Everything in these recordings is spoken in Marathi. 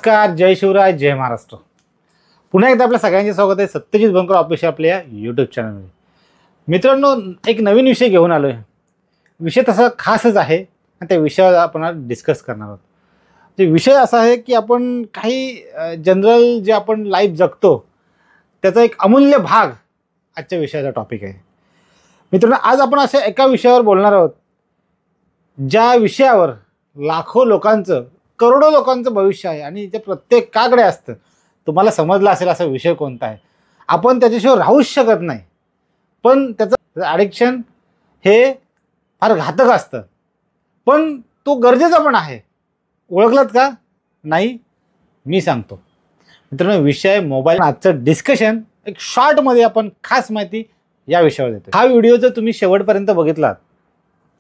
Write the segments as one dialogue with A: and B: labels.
A: नमस्कार, जय शिवराय, जय महाराष्ट्र। पुन्हा एकदा आपल्या सगळ्यांचे स्वागत आहे सत्यजित बनकर ऑफिशियल आपल्या यूट्यूब चॅनलमध्ये। मित्रांनो, एक नवीन विषय घेऊन आलो आहे। विषय तसा खासच आहे आणि त्या विषयावर आपण आज डिस्कस करणार आहोत। ते विषय असा आहे की आपण काही जनरल जे आपण लाईफ जगतो त्याचा एक अमूल्य भाग आजच्या विषयाचा टॉपिक आहे। मित्रांनो, आज आपण अशा एका विषयावर बोलणार आहोत ज्या विषयावर लाखो लोकांचं, करोडो लोकांचं भविष्य आहे आणि ते प्रत्येकाकडे असतं। तुम्हाला समजला असेल असा विषय कोणता आहे। आपण त्याच्याशिवाय राहूच शकत नाही, पण त्याचं ॲडिक्शन हे फार घातक असतं, पण तो गरजेचा पण आहे। ओळखलात का? नाही, मी सांगतो। मित्रांनो, विषय मोबाईल। आजचं डिस्कशन एक शॉर्टमध्ये आपण खास माहिती या विषयावर देतो। हा व्हिडिओ जर तुम्ही शेवटपर्यंत बघितलात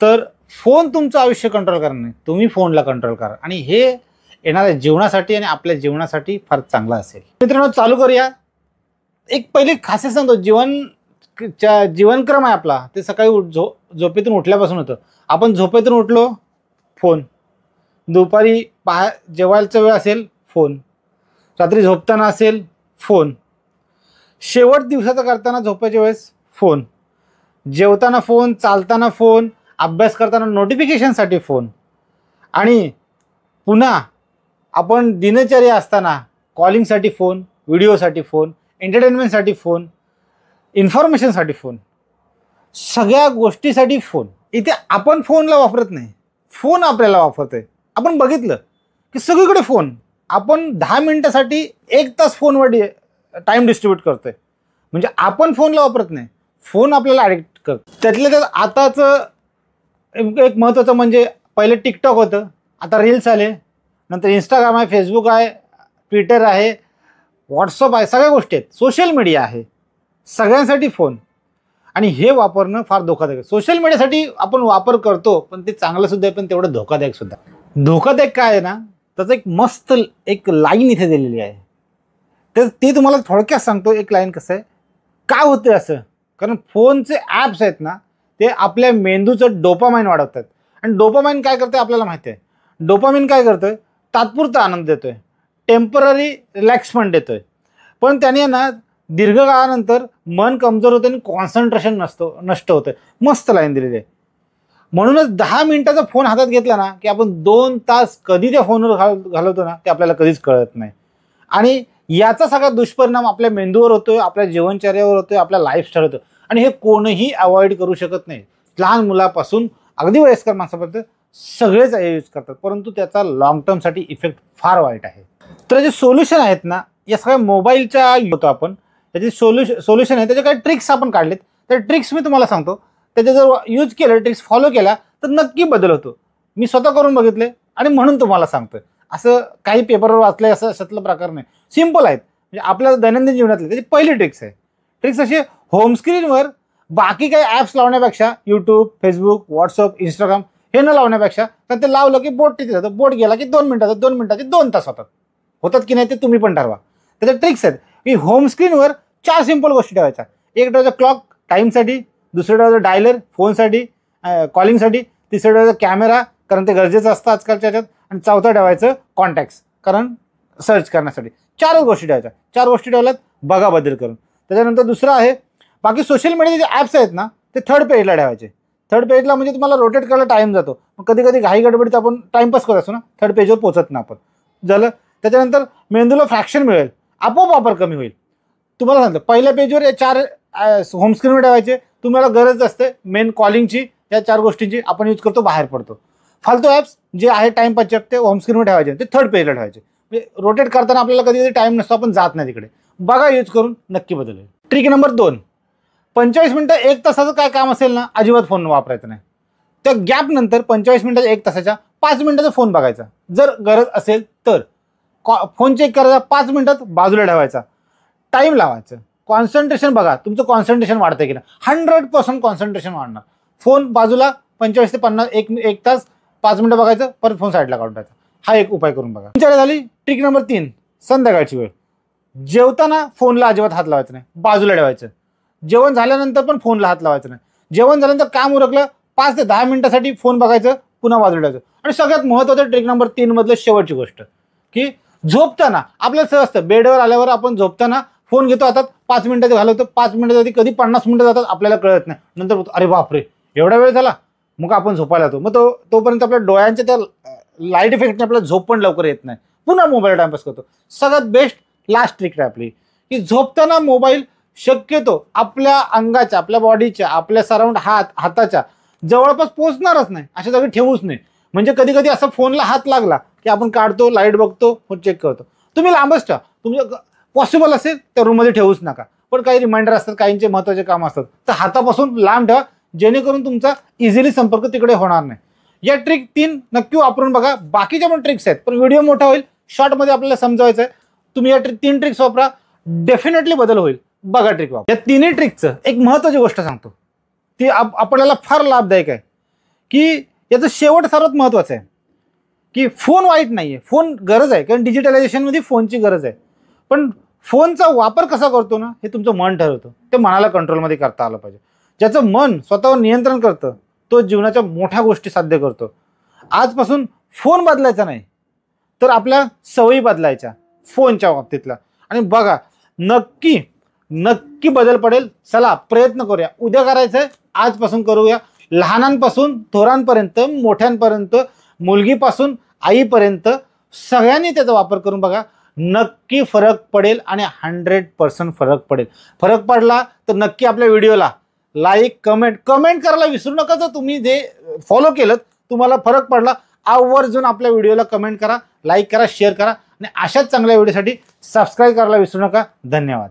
A: तर फोन तुमचं आयुष्य कंट्रोल करणार नाही, तुम्ही फोनला कंट्रोल करा आणि हे येणाऱ्या जीवनासाठी आणि आपल्या जीवनासाठी फार चांगलं असेल। मित्रांनो, चालू करूया। एक पहिली खासियत सांगतो, जीवनक्रम आहे आपला ते सकाळी झोपेतून उठल्यापासून होतं। आपण झोपेतून उठलो, फोन, दुपारी जेवायचा वेळ असेल फोन, रात्री झोपताना असेल फोन, शेवट दिवसाचं करताना झोपायच्या वेळेस फोन, जेवताना फोन, चालताना फोन, अभ्यास करताना नोटिफिकेशनसाठी फोन, आणि पुन्हा आपण दिनचर्या असताना कॉलिंगसाठी फोन, व्हिडिओसाठी फोन, एंटरटेनमेंटसाठी फोन, इन्फॉर्मेशनसाठी फोन, सगळ्या गोष्टीसाठी फोन। इथे आपण फोनला वापरत नाही, फोन आपल्याला वापरतोय। आपण बघितलं की सगळीकडे फोन। आपण 10 मिनिटासाठी 1 तास फोनवर टाईम डिस्ट्रीब्यूट करतोय, म्हणजे आपण फोनला वापरत नाही, फोन आपल्याला ॲडिक्ट करतो। त्यातल्या त्यात आताचं एक महत्त्वाचं म्हणजे पहिले टिकटॉक होतं, आता रील्स आले, नंतर इंस्टाग्राम आहे, फेसबुक आहे, ट्विटर आहे, व्हॉट्सअप आहे, सगळ्या गोष्टी आहेत, सोशल मीडिया आहे, सगळ्यांसाठी फोन। आणि हे वापरणं फार धोकादायक आहे। सोशल मीडियासाठी आपण वापर करतो, पण ते चांगलंसुद्धा आहे, पण तेवढं धोकादायक सुद्धा। धोकादायक काय आहे ना, त्याचं एक मस्त एक लाईन इथे दिलेली आहे, तर ती तुम्हाला थोडक्यात सांगतो। एक लाईन कसं आहे, काय होतं असं, कारण फोनचे ॲप्स आहेत ना ते आपल्या मेंदूचं डोपामाइन वाढवतात। आणि डोपामाइन काय करते आपल्याला माहिती आहे। डोपामाइन काय करतोय, तात्पुरता आनंद देतोय, टेम्पररी रिलॅक्समेंट देतोय, पण त्याने ना दीर्घकाळानंतर मन कमजोर होतं आणि कॉन्सन्ट्रेशन नष्ट होतं। मस्त लाईन दिलेली आहे। म्हणूनच 10 मिनिटाचा फोन हातात घेतला ना की आपण 2 तास कधी त्या फोनवर घालवतो ना ते आपल्याला कधीच कळत नाही। आणि याचा सगळा दुष्परिणाम आपल्या मेंदूवर होतोय, आपल्या जीवनचर्यावर होतोय, आपल्या लाईफस्टाईल होतं, आणि हे कोणीही अवॉइड करू शकत नाही। लहान मुलापासून अगदी वयस्कर माणसापर्यंत सगळेच यूज करतात, परंतु त्याचा लॉंग टर्मसाठी इफेक्ट फार वाईट आहे। तर जे सोल्युशन आहेत ना या सगळ्या मोबाईलच्या होतो आपण, त्याचे सोल्युशन आहे, त्याचे काही ट्रिक्स आपण काढलेत। तर ट्रिक्स मी तुम्हाला सांगतो, त्याचे जर यूज केलं, ट्रिक्स फॉलो केला तर नक्की बदल होतो। मी स्वतः करून बघितले आणि म्हणून तुम्हाला सांगतोय। असं काही पेपरवर वाचलंय असं अशातला प्रकार नाही, सिम्पल आहेत, म्हणजे आपल्या दैनंदिन जीवनातले। त्याची पहिली ट्रिक्स आहे, ट्रिक्स अशी, होम स्क्रीनवर बाकी काही ॲप्स लावण्यापेक्षा यूट्यूब, फेसबुक, व्हॉट्सअप, इंस्टाग्राम हे न लावण्यापेक्षा, तर ते लावलं की बोट तिथे जातं, बोट गेला की 2 मिनिटाचं, 2 मिनिटाचे 2 तास होतात की नाही ते तुम्ही पण ठरवा। त्याच्या ट्रिक्स आहेत की होम स्क्रीनवर 4 सिंपल गोष्टी ठेवायच्या। एक ठेवायचं क्लॉक टाईमसाठी, दुसरं ठेवायचं डायलर फोनसाठी, कॉलिंगसाठी, तिसरं ठेवायचं कॅमेरा कारण ते गरजेचं असतं आजकालच्या ह्याच्यात, आणि चौथं ठेवायचं कॉन्टॅक्ट्स कारण सर्च करण्यासाठी। 4 गोष्टी ठेवायच्या। 4 गोष्टी ठेवल्यात बघा बदल करून। त्याच्यानंतर दुसरं आहे, बाकी सोशल मीडियाचे जे ॲप्स आहेत ना ते थर्ड पेजला ठेवायचे। थर्ड पेजला म्हणजे तुम्हाला रोटेट करायला टाईम जातो, कधी कधी घाई गडबडीत आपण टाईमपास करत असतो ना, थर्ड पेजवर पोहोचत ना आपण झालं। त्याच्यानंतर मेंदूला फ्रॅक्शन मिळेल, आपोआप वापर कमी होईल। तुम्हाला सांगतो, पहिल्या पेजवर 4 होम स्क्रीनवर ठेवायचे, तुम्हाला गरज असते मेन कॉलिंगची, या 4 गोष्टींची आपण यूज करतो, बाहेर पडतो। फालतू ॲप्स जे आहे टाईमपासचे ते होम स्क्रीनवर ठेवायचे, ते थर्ड पेजला ठेवायचे। म्हणजे रोटेट करताना आपल्याला कधी कधी टाईम नसतो, आपण जात नाही तिकडे। बघा यूज करून, नक्की बदल होईल। ट्रिक नंबर 2, 45 मिनिटं 1 तासाचं काय काम असेल ना अजिबात फोन वापरायचा नाही। त्या गॅप नंतर 45 मिनिटाच्या 1 तासाच्या 5 मिनिटाचा फोन बघायचा, जर गरज असेल तर। फोन चेक करायचा, 5 मिनिटात बाजूला ठेवायचा, टाईम लावायचं, कॉन्सन्ट्रेशन बघा तुमचं कॉन्सन्ट्रेशन वाढतंय की नाही। 100% कॉन्सन्ट्रेशन वाढणार। फोन बाजूला 25 ते 50 1 तास 5 मिनिटं बघायचं, परत फोन साईडला काढून टाकायचा। हा एक उपाय करून बघा। तुमच्याकडे झाली ट्रिक नंबर 3, संध्याकाळची वेळ। जेवताना फोनला अजिबात हात लावायचा नाही, बाजूला ठेवायचं। जेवण झाल्यानंतर पण फोनला हात लावायचा नाही। जेवण झाल्यानंतर काम उरकलं 5 ते 10 मिनिटासाठी फोन बघायचं, पुन्हा बाजूला ठेवायचं। आणि सगळ्यात महत्त्वाचं ट्रिक नंबर 3 मधलं शेवटची गोष्ट की झोपताना आपल्याला सहज असतं, बेडवर आल्यावर आपण झोपताना फोन घेतो हातात, 5 मिनिटाचं घालवतो, 5 मिनिटात कधी 50 मिनिटं जातात आपल्याला कळत नाही. नंतर अरे बापरे एवढा वेळ झाला, मग आपण झोपायला जातो. मग तोपर्यंत आपल्या डोळ्यांच्या त्या लाईट इफेक्टने आपल्याला झोप पण लवकर येत नाही, पुन्हा मोबाईल टाइमपास करतो. सगळ्यात बेस्ट लास्ट ट्रिक आहे आपली, की झोपताना मोबाईल शक्यतो आपल्या अंगाच्या, आपल्या बॉडीच्या, आपल्या सराउंड हाताच्या जवळपास पोहोचणारच नाही अशा जागी ठेवूच नाही. म्हणजे कधी कधी असं फोनला हात लागला की आपण काढतो, लाईट बघतो, फोन चेक करतो. तुम्ही लांबच ठेवा, तुमच्या पॉसिबल असेल त्या रूममध्ये ठेवूच नका. पण काही रिमाइंडर असतात, काहींचे महत्त्वाचे काम असतात, तर हातापासून लांब ठेवा, जेणेकरून तुमचा इझिली संपर्क तिकडे होणार नाही. या ट्रिक 3 नक्की वापरून बघा. बाकीच्या पण ट्रिक्स आहेत, पण व्हिडिओ मोठा होईल, शॉर्टमध्ये आपल्याला समजावायचं आहे. तुम्ही या 3 ट्रिक्स वापरा, डेफिनेटली बदल होईल. बघा ट्रिक वापरा. या 3ही ट्रिकचं एक महत्त्वाची गोष्ट सांगतो, ती आपल्याला फार लाभदायक आहे, की याचं शेवट सर्वात महत्त्वाचं आहे, की फोन वाईट नाही आहे, फोन गरज आहे, कारण डिजिटलायझेशनमध्ये फोनची गरज आहे. पण फोनचा वापर कसा करतो ना, हे तुमचं मन ठरवतं. ते मनाला कंट्रोलमध्ये करता आलं पाहिजे. ज्याचं मन स्वतःवर नियंत्रण करतं तो जीवनाच्या मोठ्या गोष्टी साध्य करतो. आजपासून फोन बदलायचा नाही, तर आपल्या सवयी बदलायच्या फोनच्या बाबतीतला. आणि बघा नक्की नक्की बदल पडेल. चला प्रयत्न करूया, उद्या करायचं आहे, आजपासून करूया. लहानांपासून थोरांपर्यंत, मोठ्यांपर्यंत, मुलगीपासून आईपर्यंत सगळ्यांनी त्याचा वापर करून बघा. नक्की फरक पडेल आणि 100% फरक पडेल. फरक पडला तर नक्की आपल्या व्हिडिओला लाईक, कमेंट करायला विसरू नका. जर तुम्ही जे फॉलो केलं, तुम्हाला फरक पडला, आवर्जून आपल्या व्हिडिओला कमेंट करा, लाईक करा, शेअर करा आणि अशाच चांगल्या व्हिडिओसाठी सबस्क्राईब करायला विसरू नका. धन्यवाद.